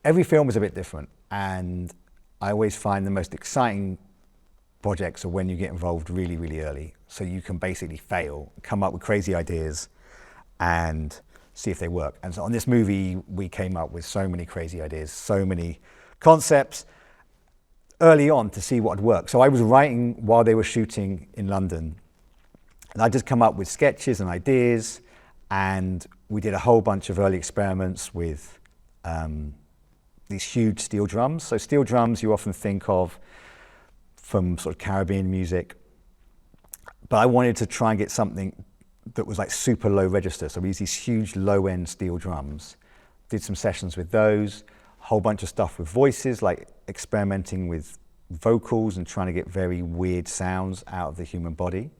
every film is a bit different, and I always find the most exciting projects are when you get involved really, really early. So you can basically fail, come up with crazy ideas, and see if they work. And so on this movie, we came up with so many crazy ideas, so many concepts early on to see what would work. So I was writing while they were shooting in London, and I just come up with sketches and ideas, and we did a whole bunch of early experiments with these huge steel drums. So steel drums you often think of from sort of Caribbean music, but I wanted to try and get something that was like super low register. So we used these huge low end steel drums, did some sessions with those, a whole bunch of stuff with voices, like experimenting with vocals and trying to get very weird sounds out of the human body.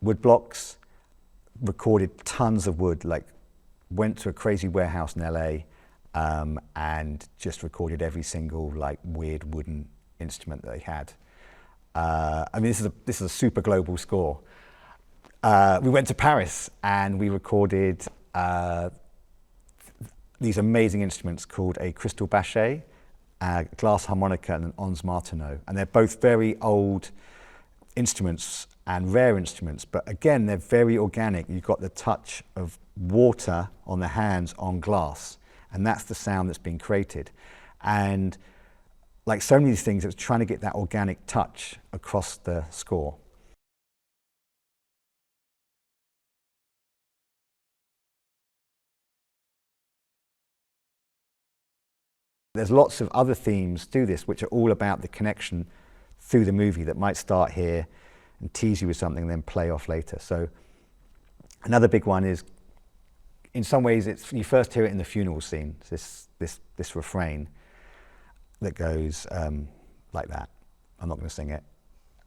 Wood blocks, recorded tons of wood, like went to a crazy warehouse in LA and just recorded every single like weird wooden instrument that they had. I mean, this is a super global score. We went to Paris and we recorded these amazing instruments called a crystal bachet, a glass harmonica and an onze martineau. And they're both very old instruments and rare instruments, but again, they're very organic. You've got the touch of water on the hands on glass, and that's the sound that's been created. And like so many of these things, it was trying to get that organic touch across the score. There's lots of other themes to this, which are all about the connection through the movie that might start here and tease you with something and then play off later. So another big one is, in some ways, it's you first hear it in the funeral scene, this refrain that goes like that. I'm not going to sing it.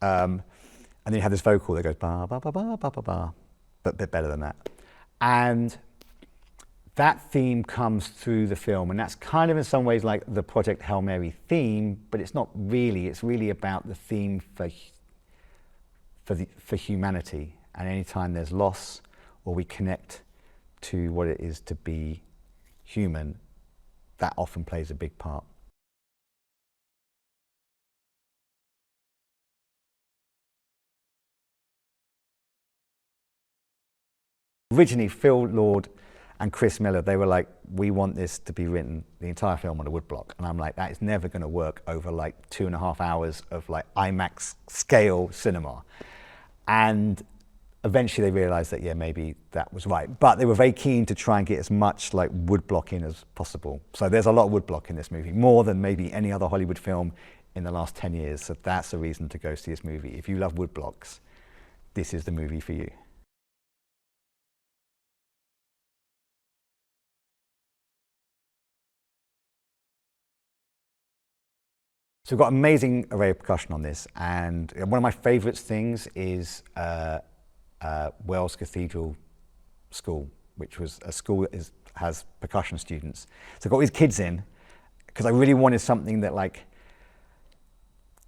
And then you have this vocal that goes ba ba ba ba ba ba ba, but a bit better than that. And that theme comes through the film, and that's kind of in some ways like the Project Hail Mary theme, but it's not really. It's really about the theme for humanity. And anytime there's loss or we connect to what it is to be human, that often plays a big part. Originally, Phil Lord and Chris Miller, they were like, we want this to be written, the entire film, on a woodblock. And I'm like, that is never going to work over like 2.5 hours of like IMAX scale cinema. And eventually they realized that, yeah, maybe that was right. But they were very keen to try and get as much like woodblock in as possible. So there's a lot of woodblock in this movie, more than maybe any other Hollywood film in the last 10 years. So that's a reason to go see this movie. If you love woodblocks, this is the movie for you. So we've got an amazing array of percussion on this, and one of my favourite things is Wells Cathedral School, which was a school that has percussion students. So I got these kids in because I really wanted something that like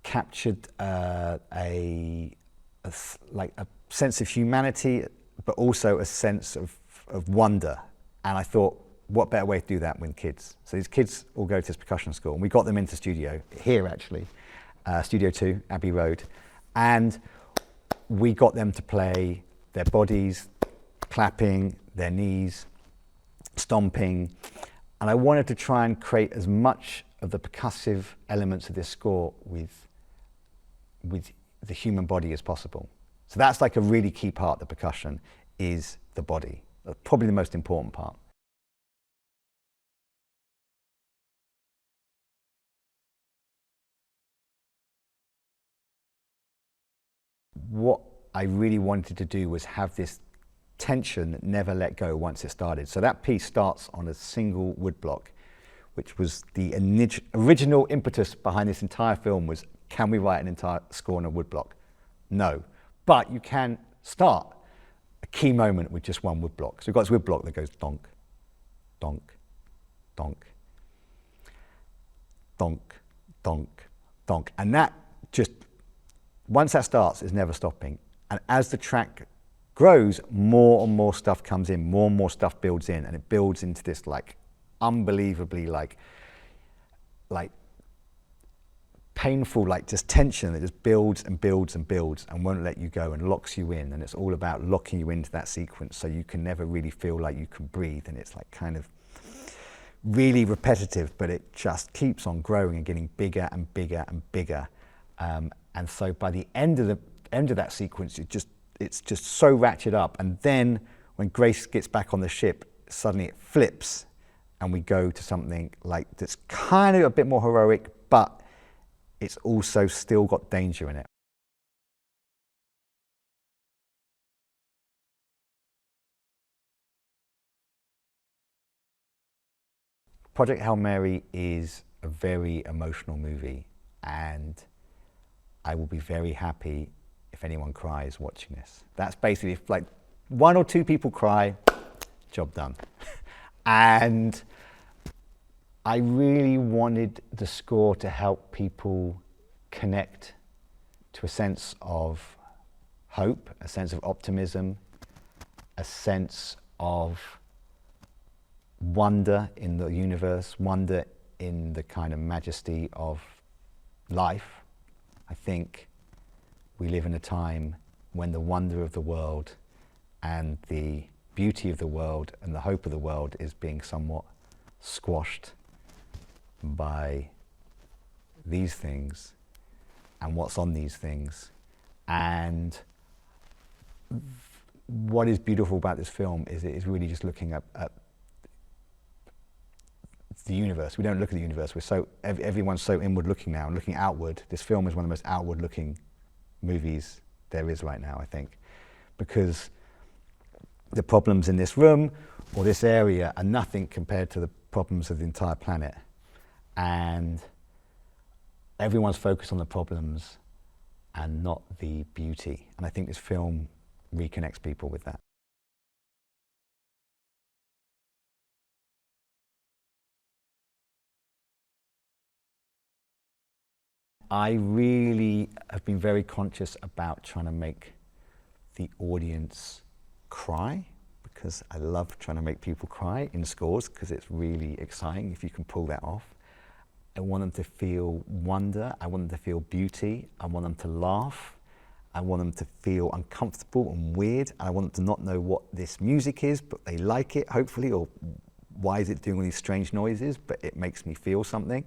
captured a sense of humanity, but also a sense of wonder. And I thought, what better way to do that with kids? So these kids all go to this percussion school, and we got them into studio, here actually, Studio 2, Abbey Road, and we got them to play their bodies, clapping, their knees, stomping, and I wanted to try and create as much of the percussive elements of this score with the human body as possible. So that's like a really key part of the percussion, is the body, probably the most important part. What I really wanted to do was have this tension that never let go once it started. So that piece starts on a single woodblock, which was the original impetus behind this entire film was, can we write an entire score on a woodblock? No, but you can start a key moment with just one woodblock. So we've got this woodblock that goes donk, donk, donk, donk, donk, donk, and that just, once that starts, it's never stopping. And as the track grows, more and more stuff comes in, more and more stuff builds in, and it builds into this like unbelievably like painful, like just tension that just builds and builds and builds and won't let you go and locks you in. And it's all about locking you into that sequence so you can never really feel like you can breathe. And it's like kind of really repetitive, but it just keeps on growing and getting bigger and bigger and bigger. And so by the end of that sequence, it's just so ratchet up. And then when Grace gets back on the ship, suddenly it flips and we go to something like that's kind of a bit more heroic, but it's also still got danger in it. Project Hail Mary is a very emotional movie, and I will be very happy if anyone cries watching this. That's basically, if like 1 or 2 people cry, job done. And I really wanted the score to help people connect to a sense of hope, a sense of optimism, a sense of wonder in the universe, wonder in the kind of majesty of life. I think we live in a time when the wonder of the world and the beauty of the world and the hope of the world is being somewhat squashed by these things and what's on these things. And what is beautiful about this film is it is really just looking at the universe. We don't look at the universe. Everyone's so inward looking now and looking outward. This film is one of the most outward looking movies there is right now, I think, because the problems in this room or this area are nothing compared to the problems of the entire planet. And everyone's focused on the problems and not the beauty. And I think this film reconnects people with that. I really have been very conscious about trying to make the audience cry, because I love trying to make people cry in scores, because it's really exciting if you can pull that off. I want them to feel wonder, I want them to feel beauty, I want them to laugh, I want them to feel uncomfortable and weird, and I want them to not know what this music is, but they like it, hopefully, or why is it doing all these strange noises, but it makes me feel something.